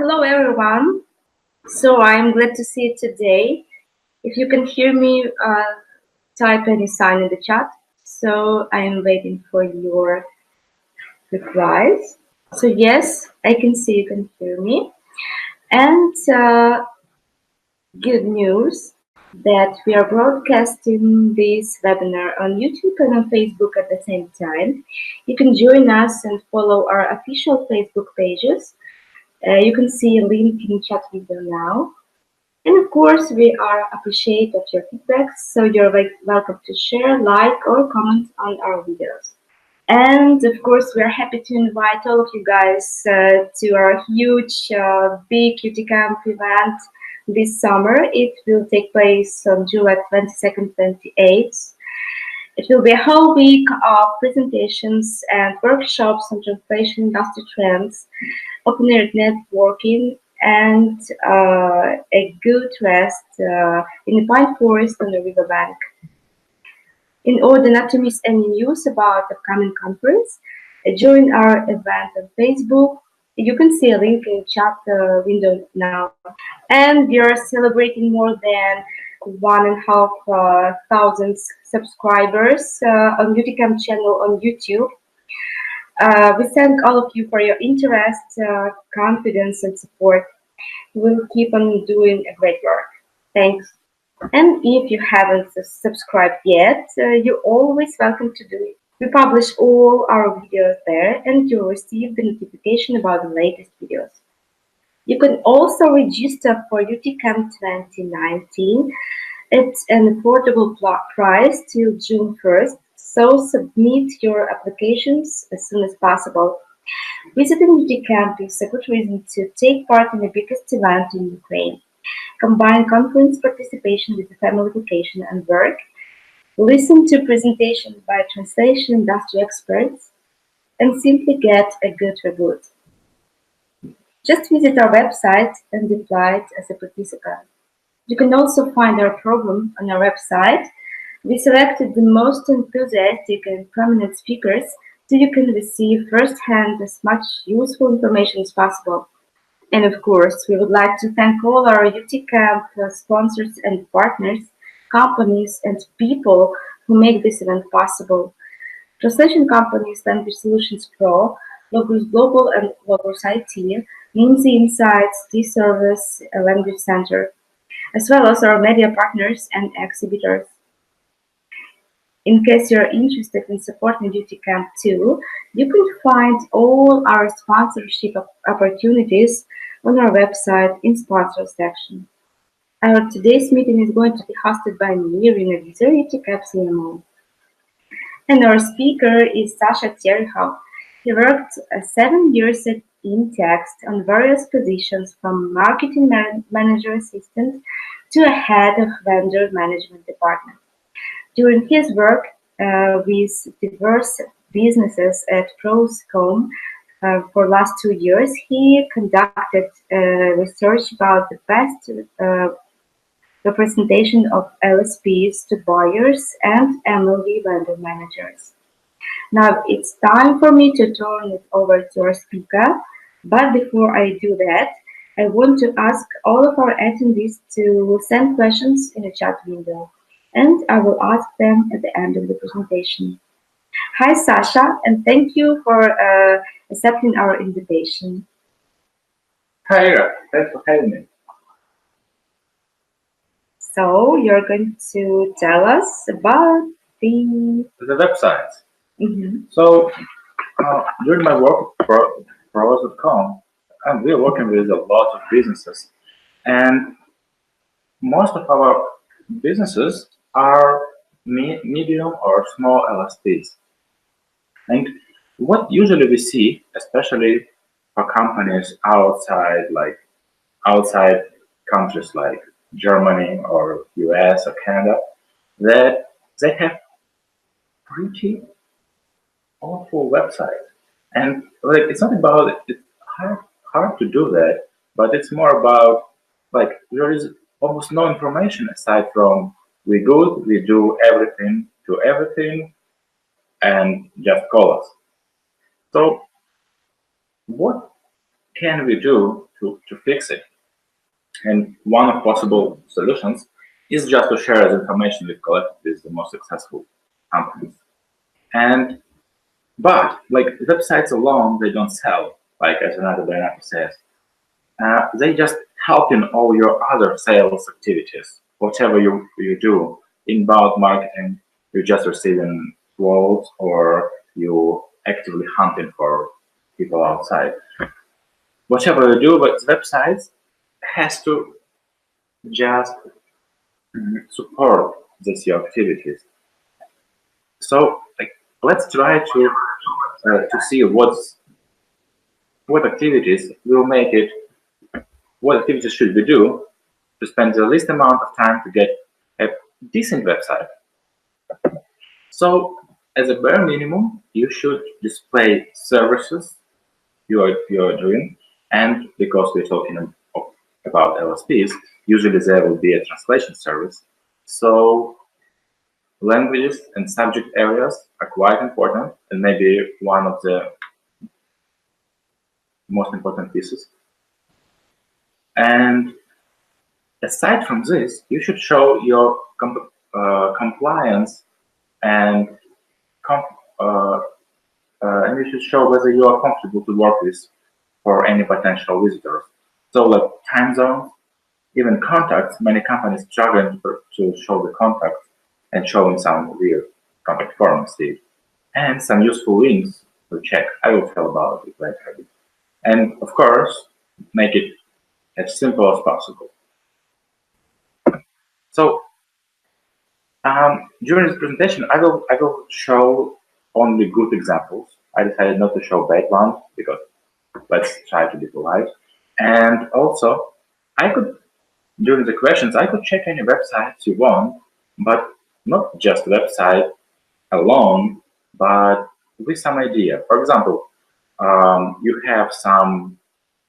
Hello everyone. So I'm glad to see you today. If you can hear me, type any sign in the chat. So I am waiting for your replies. So yes, I can see you can hear me. And good news that we are broadcasting this webinar on YouTube and on Facebook at the same time. You can join us and follow our official Facebook pages. You can see a link in chat window now. And of course, we are appreciative of your feedback, so you're welcome to share, like, or comment on our videos. And of course, we are happy to invite all of you guys to our huge, big UT Camp event this summer. It will take place on July 22nd, 28th. It will be a whole week of presentations and workshops on translation industry trends, open air networking, and a good rest in the pine forest on the riverbank. In order not to miss any news about the upcoming conference, join our event on Facebook. You can see a link in the chat window now. And we are celebrating more than 1,500 subscribers on UTCamp channel on YouTube. We thank all of you for your interest, confidence, and support. We'll keep on doing a great work. Thanks. And if you haven't subscribed yet, you're always welcome to do it. We publish all our videos there, and you'll receive the notification about the latest videos. You can also register for UTCamp 2019 at an affordable price till June 1st, so submit your applications as soon as possible. Visiting UTCamp is a good reason to take part in the biggest event in Ukraine. Combine conference participation with the family vacation and work. Listen to presentations by translation industry experts, and simply get a good reboot. Just visit our website and apply as a participant. You can also find our program on our website. We selected the most enthusiastic and prominent speakers so you can receive firsthand as much useful information as possible. And of course, we would like to thank all our UTCamp sponsors and partners, companies and people who make this event possible. Translation companies Language Solutions Pro, Logos Global and Logos IT, Lindsay Insights, D-Service, Language Center, as well as our media partners and exhibitors. In case you're interested in supporting UTCamp too, you can find all our sponsorship opportunities on our website in sponsor section. Our today's meeting is going to be hosted by me, Irina Vizer, UTCamp CMO. And our speaker is Sasha Terekhov. He worked 7 years at InText on various positions from marketing manager assistant to a head of vendor management department. During his work with diverse businesses at Proscom for last 2 years, he conducted research about the best representation of LSPs to buyers and MLV vendor managers. Now it's time for me to turn it over to our speaker, but before I do that, I want to ask all of our attendees to send questions in the chat window, and I will ask them at the end of the presentation. Hi Sasha, and thank you for accepting our invitation. Hi Ira, thanks for having me. So you're going to tell us about the website. Mm-hmm. So during my work for Pros.com, we're working with a lot of businesses, and most of our businesses are medium or small LSPs. And what usually we see, especially for companies outside countries like Germany or US or Canada, that they have pretty awful website. And like, it's not about it's hard to do that, but it's more about like there is almost no information aside from we do everything to everything, and just call us. So what can we do to fix it. And one of possible solutions is just to share this information we've collected with the most successful companies. And but like websites alone, they don't sell. Like as another Bernardo says, they just help in all your other sales activities. Whatever you do, inbound marketing, you're just receiving quotes or you actively hunting for people outside. Whatever you do with websites has to just support these your activities. So like let's try to see what activities will make it. What activities should we do to spend the least amount of time to get a decent website? So as a bare minimum, you should display services you're doing, and because we're talking about LSPs, usually there will be a translation service. So languages and subject areas are quite important, and maybe one of the most important pieces. And aside from this, you should show your compliance and and you should show whether you are comfortable to work with for any potential visitors. So like time zones, even contacts, many companies struggle to show the contacts and showing some weird contact forms here. And some useful links to check. I will tell about it later. And of course, make it as simple as possible. So during this presentation, I will show only good examples. I decided not to show bad ones because let's try to be polite. And also, I could during the questions I could check any websites you want, but not just website alone, but with some idea. For example, you have some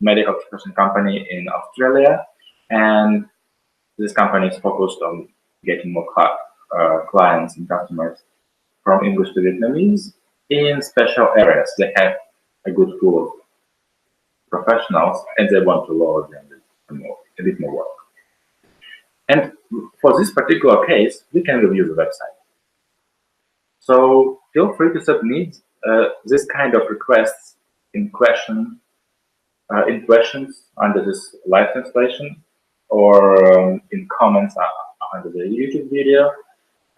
medical expression company in Australia, and this company is focused on getting more clients and customers from English to Vietnamese in special areas. They have a good pool of professionals, and they want to lower them a bit more work. And for this particular case, we can review the website. So feel free to submit this kind of requests in questions under this live translation or in comments under the YouTube video.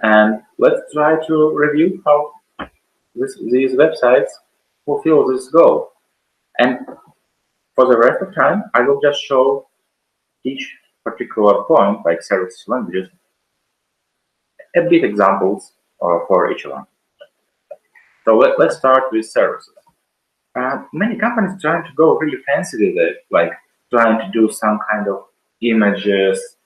And let's try to review how these websites fulfill this goal. And for the rest of time, I will just show each particular point, like service languages, a bit examples for each one. So let's start with services. Many companies trying to go really fancy with it, like trying to do some kind of images,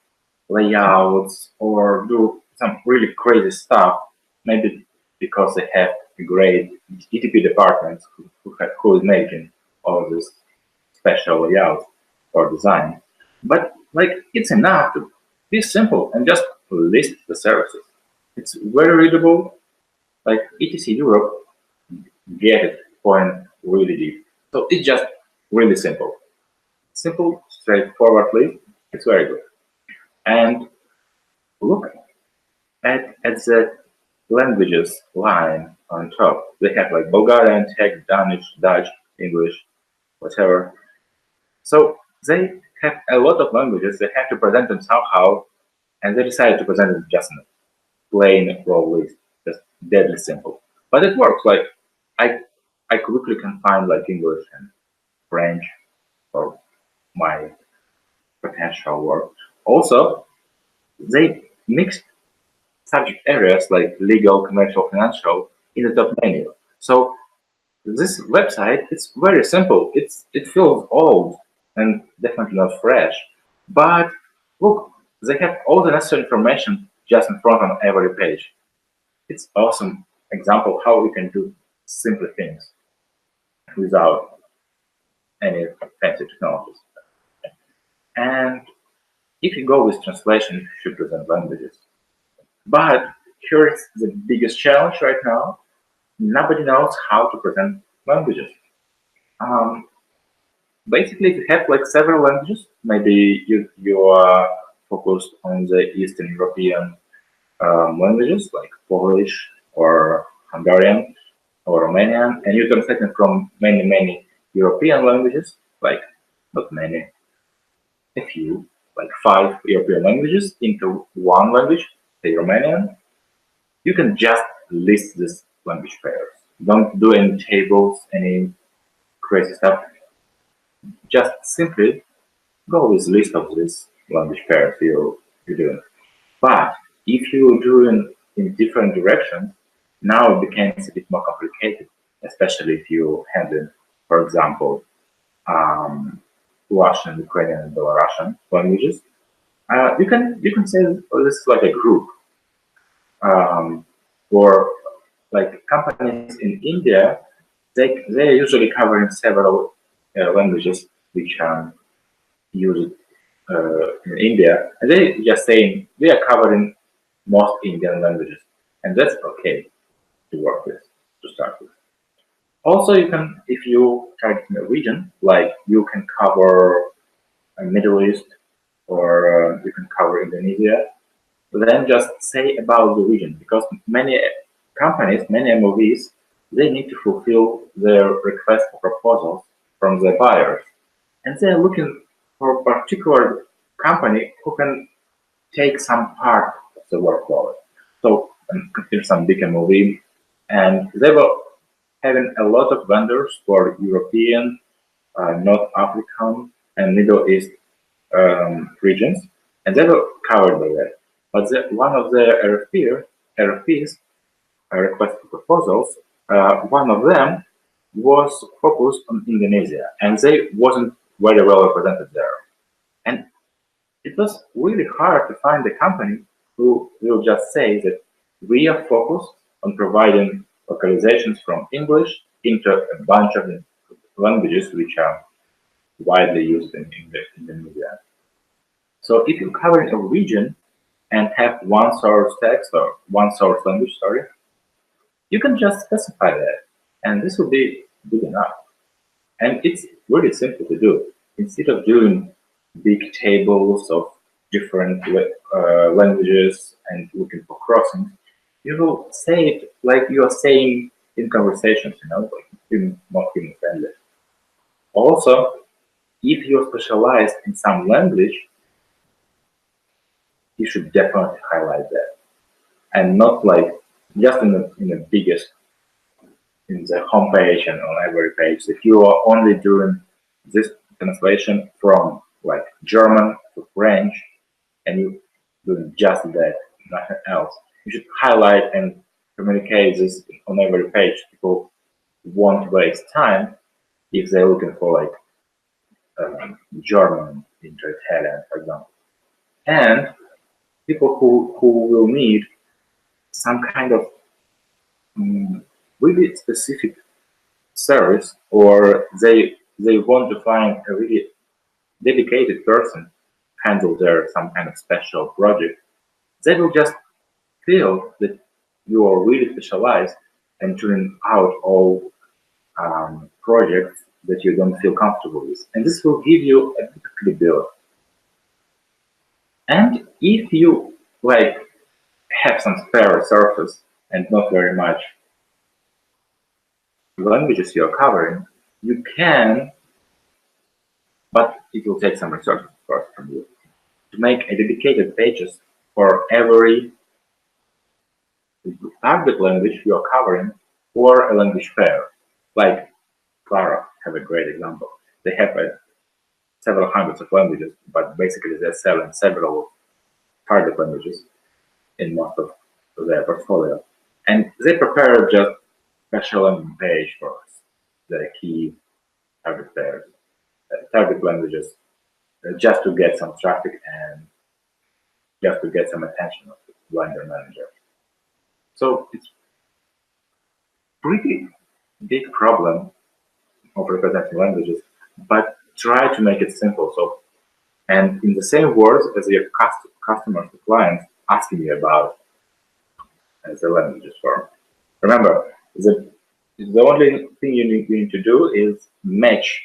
layouts, or do some really crazy stuff, maybe because they have a great ETP department who is making all this special layout or design. But like it's enough to be simple and just list the services. It's very readable, like ETC Europe get it point really deep. So it's just really simple. Simple, straightforwardly, it's very good. And look at the languages line on top. They have like Bulgarian, Czech, Danish, Dutch, English, whatever. So they have a lot of languages. They have to present them somehow, and they decided to present them just in a plain raw list, just deadly simple. But it works. Like I quickly can find like English and French for my potential work. Also, they mixed subject areas like legal, commercial, financial in the top menu. So this website, it's very simple. It feels old and definitely not fresh. But look, they have all the necessary information just in front on every page. It's awesome example how we can do simple things without any fancy technologies. And if you go with translation, you should present languages. But here's the biggest challenge right now. Nobody knows how to present languages. Basically, if you have like several languages, maybe you are focused on the Eastern European languages like Polish or Hungarian or Romanian, and you translate them from many European languages, like not many, a few, like 5 European languages into one language, the Romanian. You can just list these language pairs. Don't do any tables, any crazy stuff. Just simply go with list of these language pairs you're doing. But if you're doing in different directions, now it becomes a bit more complicated, especially if you handle, for example, Russian, Ukrainian, and Belarusian languages. You can say this is like a group, or like companies in India. They are usually covering several languages which are used in India, and they just saying we are covering most Indian languages, and that's okay to work with to start with. Also, you can, if you target a region, like you can cover Middle East or you can cover Indonesia, then just say about the region, because many companies, many MLVs, they need to fulfill their request for proposals from their buyers, and they're looking for a particular company who can take some part of the workload. So consider some big MLV, and they were having a lot of vendors for European, North African, and Middle East regions, and they were covered by that. But one of the RFPs, request for proposals, one of them was focused on Indonesia, and they wasn't very well represented there. And it was really hard to find a company who will just say that we are focused on providing localizations from English into a bunch of languages which are widely used in Indonesia. So if you cover a region and have one source text or one source language, sorry, you can just specify that, and this will be good enough. And it's really simple to do. Instead of doing big tables of different languages and looking for crossings, you will say it like you are saying in conversations, like more human friendly. Also, if you're specialized in some language, you should definitely highlight that, and not like just in the biggest, in the homepage and on every page. If you are only doing this translation from like German to French, and you doing just that, nothing else, you should highlight and communicate this on every page. People won't waste time if they're looking for like German into Italian, for example. And people who will need some kind of really specific service, or they want to find a really dedicated person handle their some kind of special project, they will just feel that you are really specialized and tuning out all projects that you don't feel comfortable with, and this will give you a bit of credibility. And if you like have some spare resources and not very much languages you're covering, you can, but it will take some resources, of course, from you, to make a dedicated pages for every target language you are covering or a language pair. Like Clara have a great example. They have several hundreds of languages, but basically they're selling several target languages in most of their portfolio. And they prepare just special landing page for us, the key target pairs, target languages, just to get some traffic and just to get some attention of the vendor manager. So it's pretty big problem of representing languages, but try to make it simple. So, and in the same words as your customers, the clients asking you about the languages for. Remember, the only thing you need to do is match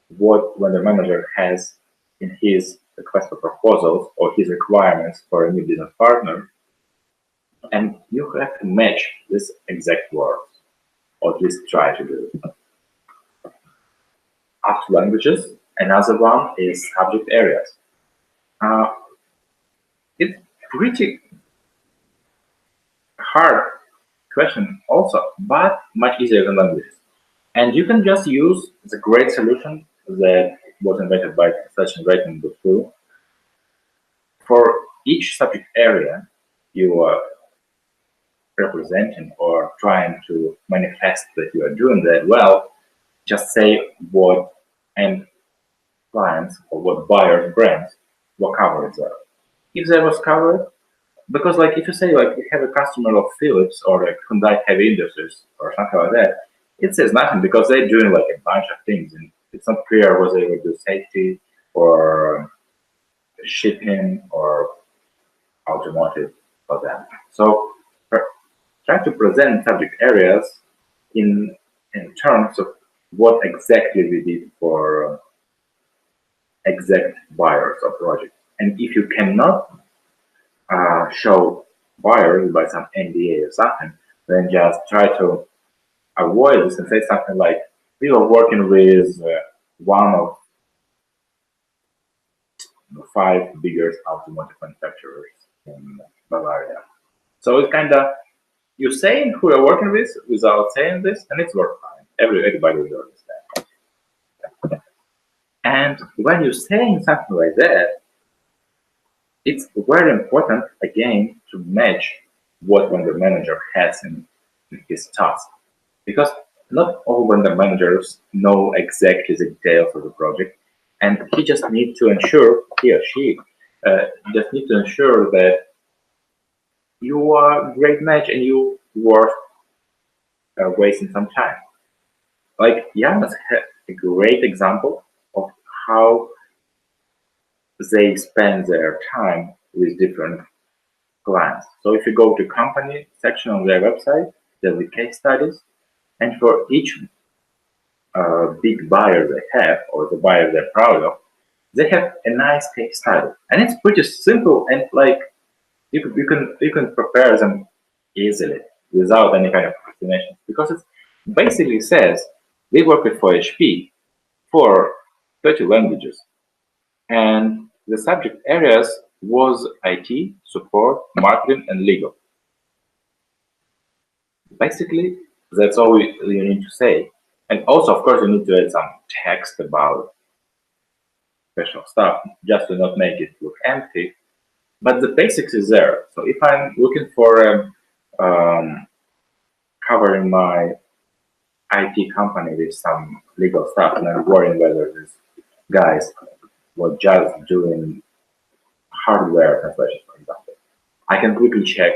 what vendor manager has in his request for proposals or his requirements for a new business partner, and you have to match this exact words, or at least try to do it. After languages, another one is subject areas. It's pretty hard question also, but much easier than languages. And you can just use the great solution that was invented by Sasha Terekhov. For each subject area you are representing or trying to manifest that you are doing that well, just say what end clients or what buyers, brands were covered there. If there was covered, because like if you say like you have a customer of Philips or like Hyundai Heavy Industries or something like that, it says nothing because they're doing like a bunch of things and it's not clear whether they will do safety or shipping or automotive for them. So try to present subject areas in terms of what exactly we did for exact buyers or project. And if you cannot show buyers by some NDA or something, then just try to avoid this and say something like, we are working with one of the 5 biggest automotive manufacturers in Bavaria. So it's kind of, you're saying who you're working with without saying this, and it's work fine. Everybody will understand. And when you're saying something like that, it's very important, again, to match what vendor manager has in his task. Because not all vendor managers know exactly the details of the project, and he just needs to ensure, he or she, just need to ensure that you are a great match and you worth wasting some time. Like Janus had a great example of how they spend their time with different clients. So if you go to company section on their website, there's the case studies, and for each big buyer they have or the buyer they're proud of, they have a nice case study, and it's pretty simple and like you can prepare them easily without any kind of procrastination because it basically says we work with for HP for 30 languages, and the subject areas was IT, support, marketing, and legal. Basically, that's all you need to say. And also, of course, you need to add some text about special stuff just to not make it look empty. But the basics is there. So if I'm looking for covering my IT company with some legal stuff, and I'm worrying whether these guys were just doing hardware translation, for example, I can quickly check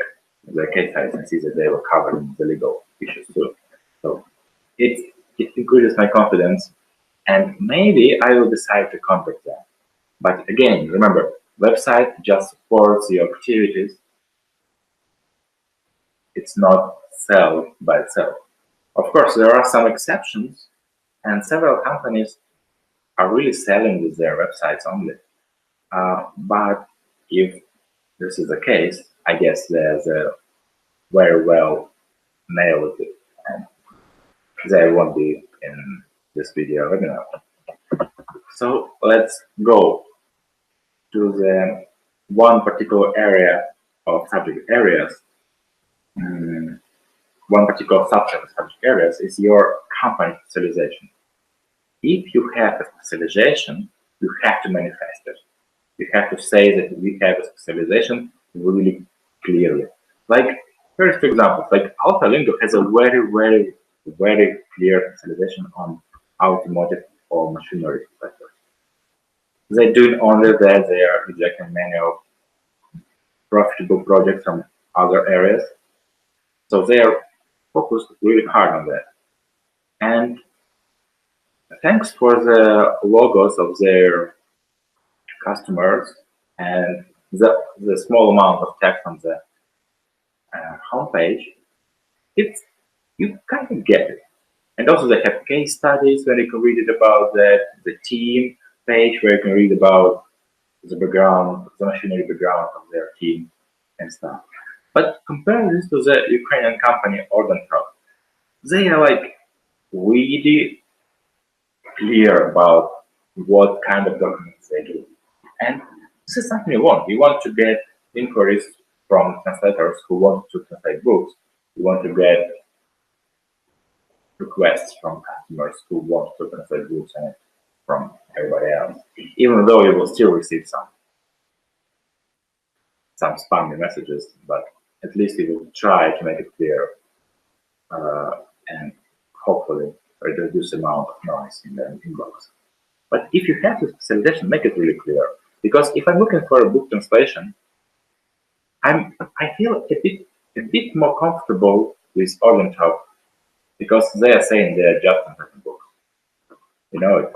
the case studies and see that they were covering the legal issues too. So it increases my confidence, and maybe I will decide to contact them. But again, remember, website just supports your activities. It's not sell by itself. Of course, there are some exceptions, and several companies are really selling with their websites only. But if this is the case, I guess there's a very well nailed it, and they won't be in this video webinar. So let's go to the one particular area of subject areas. One particular subset of subject areas is your company specialization. If you have a specialization, you have to manifest it. You have to say that we have a specialization really clearly. Like, first example, like Alphalingo has a very clear specialization on automotive or machinery sectors. They're doing only that. They are rejecting many of profitable projects from other areas. So they are focused really hard on that. And thanks for the logos of their customers and the small amount of text on the homepage, you kind of get it. And also they have case studies where you can read it about that, the team page where you can read about the background, the machinery background of their team and stuff. But compare this to the Ukrainian company Ordentrop. They are like really clear about what kind of documents they do. And this is something you want. You want to get inquiries from translators who want to translate books. You want to get requests from customers who want to translate books and from everybody else. Even though you will still receive some spammy messages, but at least you will try to make it clear and hopefully reduce the amount of noise in the inbox. But if you have the specialization, make it really clear. Because if I'm looking for a book translation, I feel a bit more comfortable with Ordentalk because they are saying they are just translating books. You know,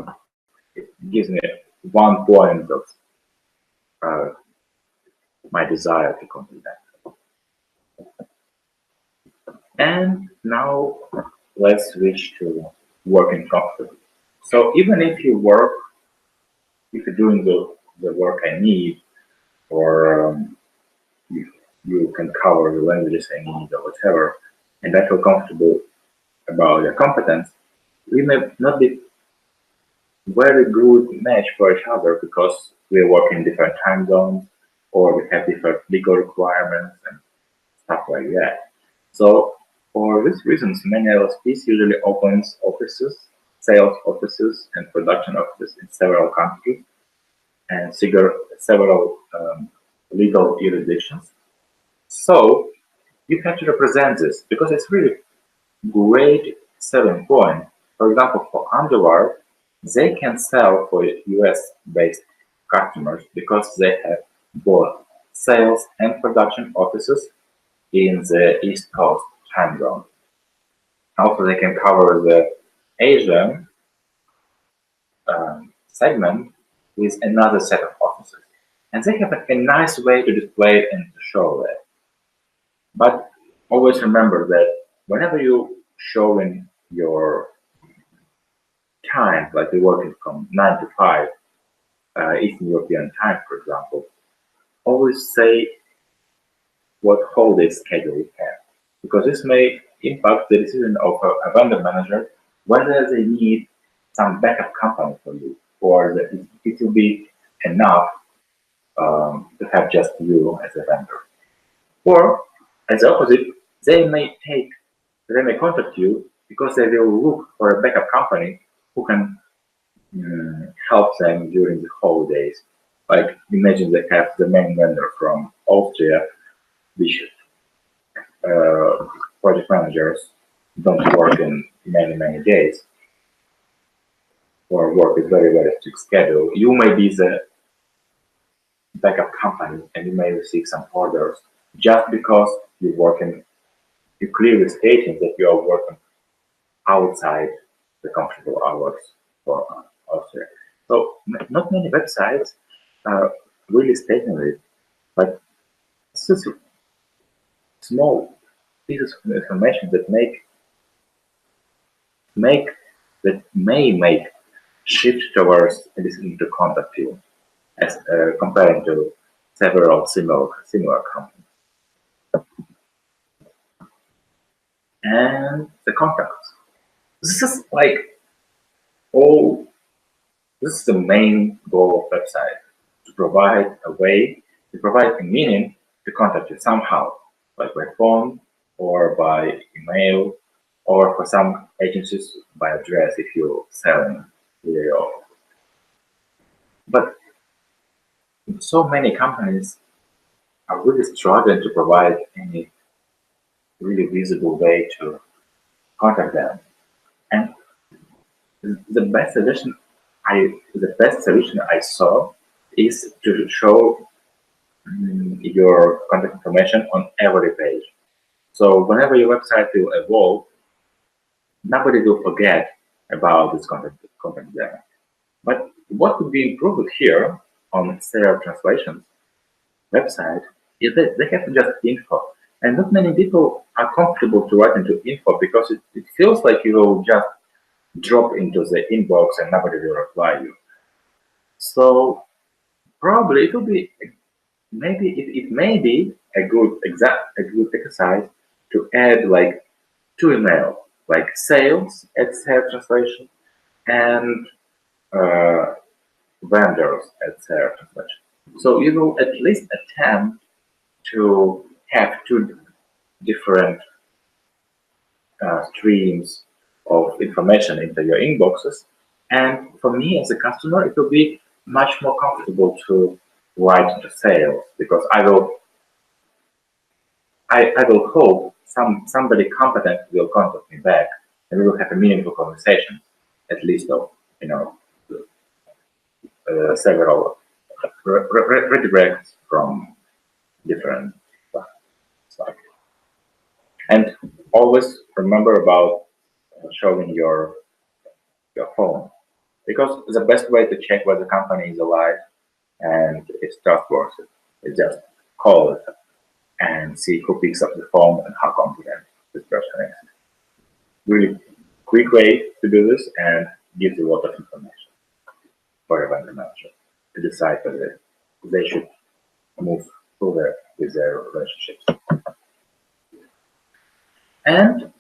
it gives me 1 point of my desire to complete that. And now let's switch to working comfortably. So even if you're doing the work I need, or you can cover the languages I need or whatever, and I feel comfortable about your competence, we may not be very good match for each other because we work in different time zones or we have different legal requirements and stuff like that. So for these reasons, many LSPs usually opens offices, sales offices and production offices in several countries and several legal jurisdictions. So you have to represent this because it's really great selling point. For example, for underwear, they can sell for US-based customers because they have both sales and production offices in the East Coast time zone. Also, they can cover the Asian segment with another set of offices. And they have a nice way to display it and to show that. But always remember that whenever you show in your time, like you're working from 9 to 5, Eastern European time, for example, always say what holiday schedule you have. Because this may impact the decision of a vendor manager whether they need some backup company for you or that it will be enough to have just you as a vendor. Or, as the opposite, they may contact you because they will look for a backup company who can help them during the holidays. Like imagine they have the main vendor from Austria, which project managers don't work in many days or work with very strict schedule. You may be the backup company and you may receive some orders just because you're clearly stating that you are working outside the comfortable hours for Austria. So not many websites are really stating it, but it's just small pieces of information that may make shift towards a decision to contact you as comparing to several similar companies. And the contacts. This is like all. This is the main goal of website, to provide a way, to provide a meaning to contact you somehow, like by phone or by email, or for some agencies by address if you're selling video. But so many companies are really struggling to provide any really visible way to contact them. And the best solution I saw is to show your contact information on every page. So whenever your website will evolve, nobody will forget about this contact there. But what could be improved here on Stereo Translations website is that they have just info. And not many people are comfortable to write into info because it feels like you will just drop into the inbox and nobody will reply you. So probably it will be maybe it may be a good exercise to add like two emails, like sales at SEO translation and uh, vendors at SEO translation. So you will at least attempt to have two different streams of information into your inboxes. And for me as a customer, it will be much more comfortable to write to sales because I will hope somebody competent will contact me back and we will have a meaningful conversation, at least of several redirects from different stuff. And always remember about showing your phone because the best way to check whether the company is alive and is trustworthy is just call it and see who picks up the phone and how confident this person is. Really quick way to do this and gives you a lot of information for a vendor manager to decide whether they should move further with their relationships. And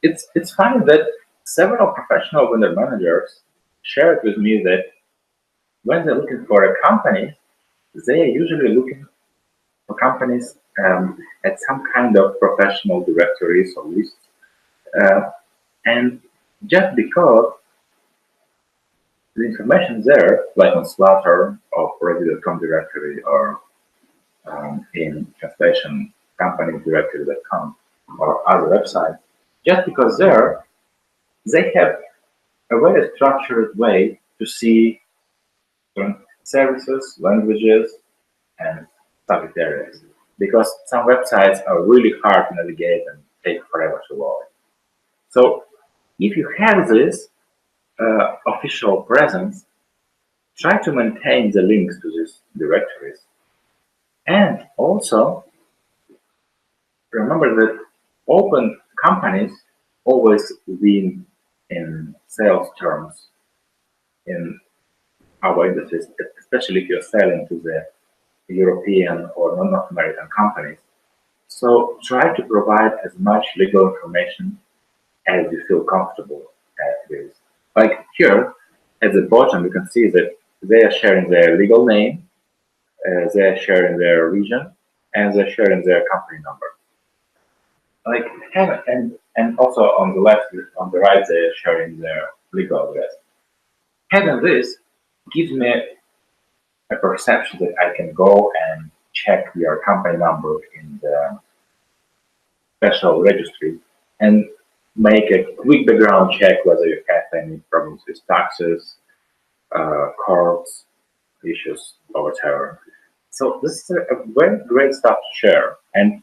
it's funny that several professional vendor managers shared with me that when they're looking for a company, they are usually looking for companies at some kind of professional directories or lists. And just because the information there, like on Slatter or Reddit.com directory or in translation company directory.com or other websites, just because there, they have a very structured way to see services, languages, and subject areas. Because some websites are really hard to navigate and take forever to load. So if you have this official presence, try to maintain the links to these directories. And also remember that open companies always win in sales terms in our industries, especially if you're selling to the European or North American companies. So try to provide as much legal information as you feel comfortable with. Like here at the bottom, you can see that they are sharing their legal name, they are sharing their region, and they're sharing their company number. Like and also on the left, on the right, they're sharing their legal address. Having this gives me a perception that I can go and check your company number in the special registry and make a quick background check whether you have any problems with taxes, courts, issues, or whatever. So this is a very great stuff to share. And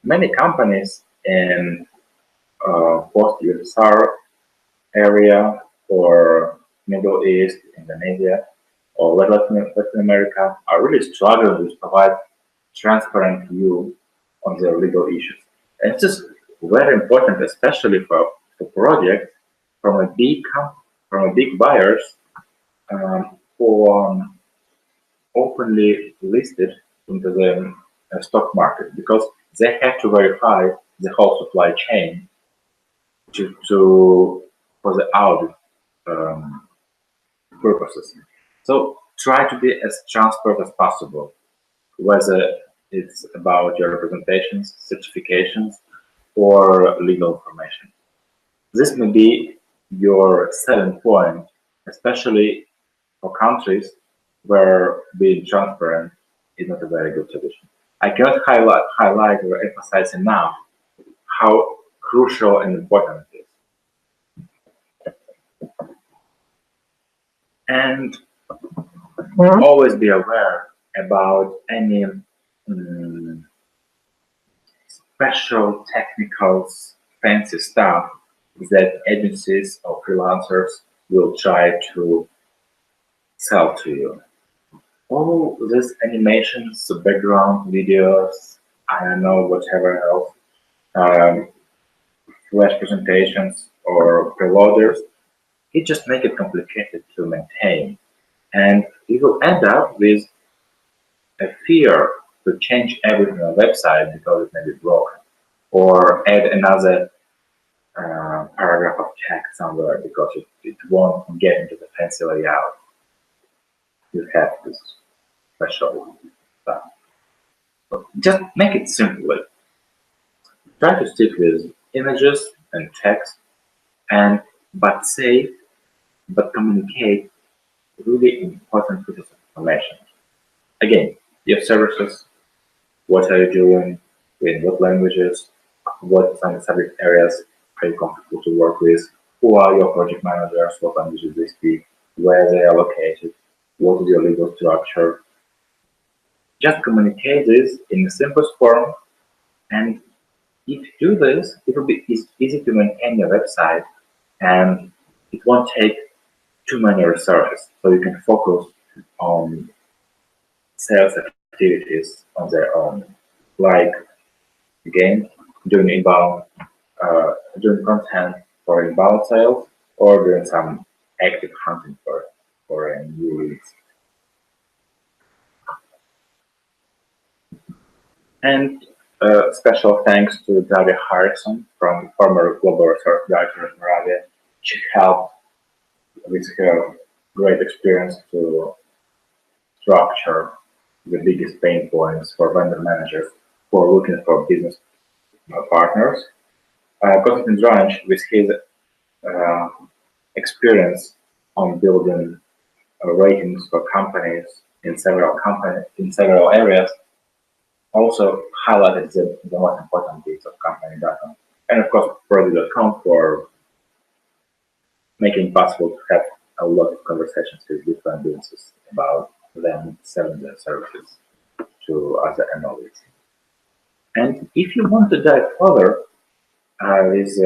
many companies in post-USSR area or Middle East, Indonesia, or Latin America are really struggling to provide transparent view on their legal issues. And it's just very important, especially for projects from a big buyers who are openly listed into the stock market because they have to verify the whole supply chain for the audit purposes. So try to be as transparent as possible, whether it's about your representations, certifications, or legal information. This may be your selling point, especially for countries where being transparent is not a very good tradition. I cannot highlight or emphasize enough how crucial and important it is. And always be aware about any special technicals, fancy stuff that agencies or freelancers will try to sell to you. All these animations, background videos, I don't know, whatever else, um, flash presentations or preloaders, it just makes it complicated to maintain. And you will end up with a fear to change everything on the website because it may be broken, or add another paragraph of text somewhere because it won't get into the fancy layout. You have this special stuff. But just make it simple. Try to stick with images and text, and but say, but communicate really important pieces of information. Again, your services, what are you doing, in what languages, what some subject areas are you comfortable to work with, who are your project managers, what languages they speak, where they are located, what is your legal structure. Just communicate this in the simplest form, and if you do this, it will be easy to maintain your website, and it won't take too many resources, so you can focus on sales activities on their own, like again doing inbound, doing content for inbound sales, or doing some active hunting for new leads. And special thanks to Daria Harrison, from former global research director at Moravia. She helped with her great experience to structure the biggest pain points for vendor managers who are looking for business partners. Konstantin Dranch, with his uh, experience on building ratings for companies in several areas, also highlighted the most important bits of company data. And of course, Prodi.com for making it possible to have a lot of conversations with different businesses about them selling their services to other MLVs. And if you want to dive further with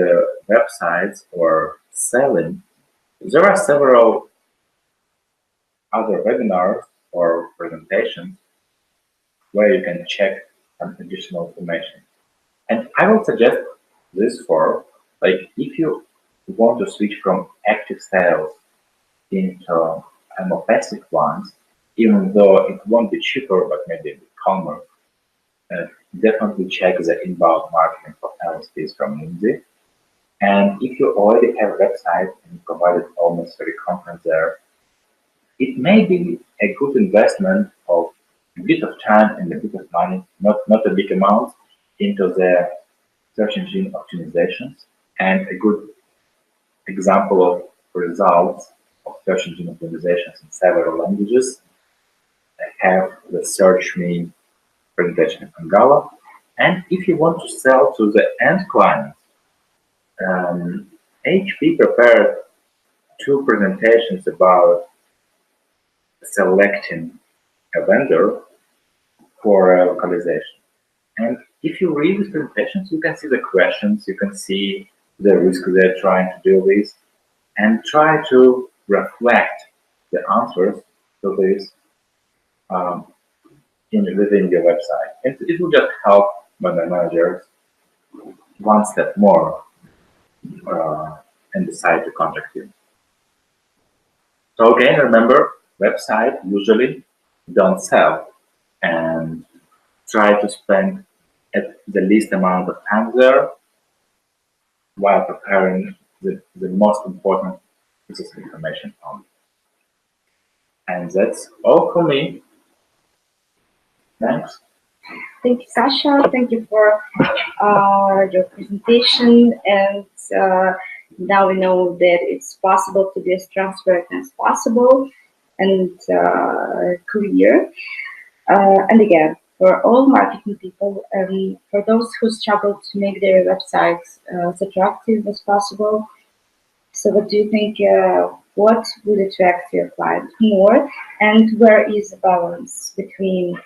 websites or selling, there are several other webinars or presentations where you can check some additional information. And I will suggest this for, like, if you want to switch from active sales into more passive ones, even though it won't be cheaper, but maybe a bit calmer, uh, definitely check the inbound marketing for MLVs from Lindsay. And if you already have a website and provided all necessary content there, it may be a good investment of a bit of time and a bit of money, not a big amount, into the search engine optimizations. And a good example of results of search engine optimizations in several languages, I have the Search Me presentation from Gala. And if you want to sell to the end client, HP prepared two presentations about selecting a vendor for localization. And if you read these presentations, you can see the questions, you can see the risk they're trying to deal with, and try to reflect the answers to this within your website. And it will just help vendor managers one step more and decide to contact you. So again, remember, website usually don't sell, and try to spend at the least amount of time there while preparing the most important pieces of information on. And that's all for me. Thanks. Thank you, Sasha. Thank you for your presentation. And now we know that it's possible to be as transparent as possible and clear. And again, for all marketing people and for those who struggle to make their websites as attractive as possible. So what do you think, what would attract your client more, and where is the balance between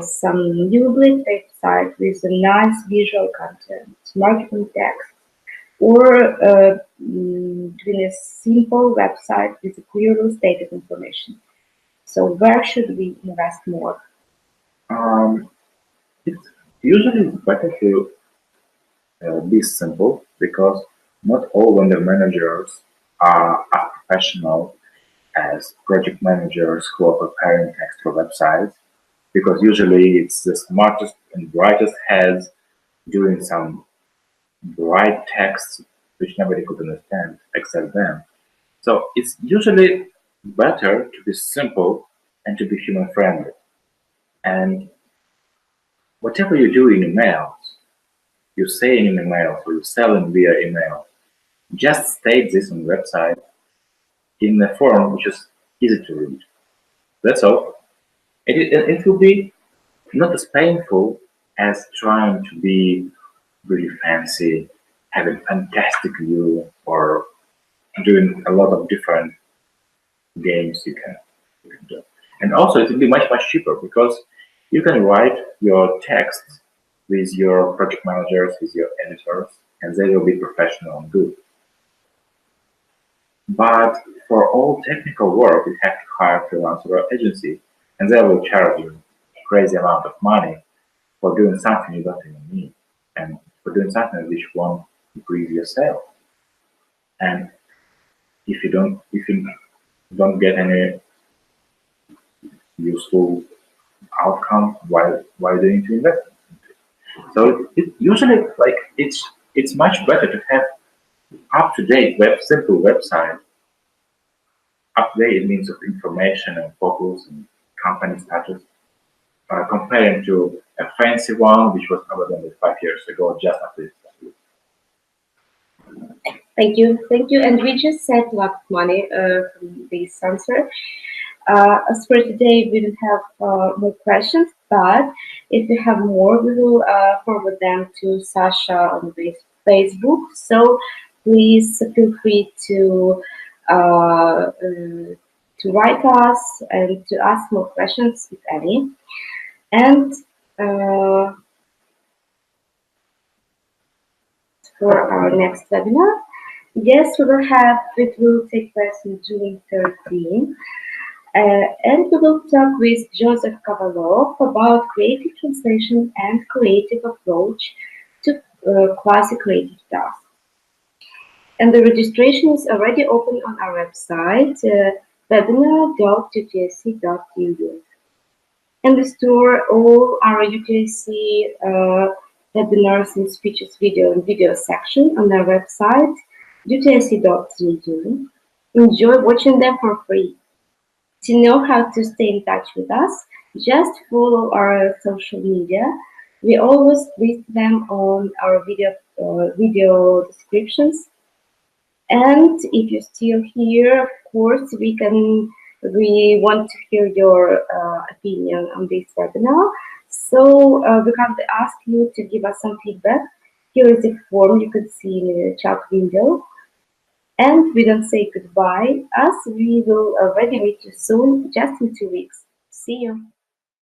some newly website with a nice visual content, marketing text, or doing a simple website with clearly stated information? So where should we invest more? Um, it, Usually it's better to be simple because not all vendor managers are as professional as project managers who are preparing text for websites, because usually it's the smartest and brightest heads doing some bright text which nobody could understand except them. So it's usually better to be simple and to be human friendly. And whatever you do in emails, you say in emails or you sell in via email, just state this on the website in a form which is easy to read. That's all. It will be not as painful as trying to be really fancy, having fantastic view, or doing a lot of different games you can do. And also, it will be much, much cheaper because you can write your text with your project managers, with your editors, and they will be professional and good. But for all technical work, you have to hire a freelancer or agency, and they will charge you a crazy amount of money for doing something you don't even need, and for doing something which won't increase your sales. And if you don't get any useful outcome, why do you need to invest? So it usually like it's much better to have up to date simple website. Up to date means of information and focus and company status, comparing to a fancy one which was abandoned 5 years ago just after it. Thank you. And we just saved a lot of money from this answer. As for today, we don't have more questions, but if we have more, we will forward them to Sasha on Facebook. So please feel free to write us and to ask more questions, if any. And for our next webinar, yes, it will take place on June 13. And we will talk with Joseph Kavalov about creative translation and creative approach to quasi-creative tasks. And the registration is already open on our website, webinar.utsc.eu. And we store all our UTSC webinars and speeches video section on our website, utsc.eu. Enjoy watching them for free. To know how to stay in touch with us, just follow our social media. We always list them on our video descriptions. And if you're still here, of course, we want to hear your opinion on this webinar. So we kindly ask you to give us some feedback. Here is the form you could see in the chat window. And we don't say goodbye, as we will already meet you soon, just in 2 weeks. See you.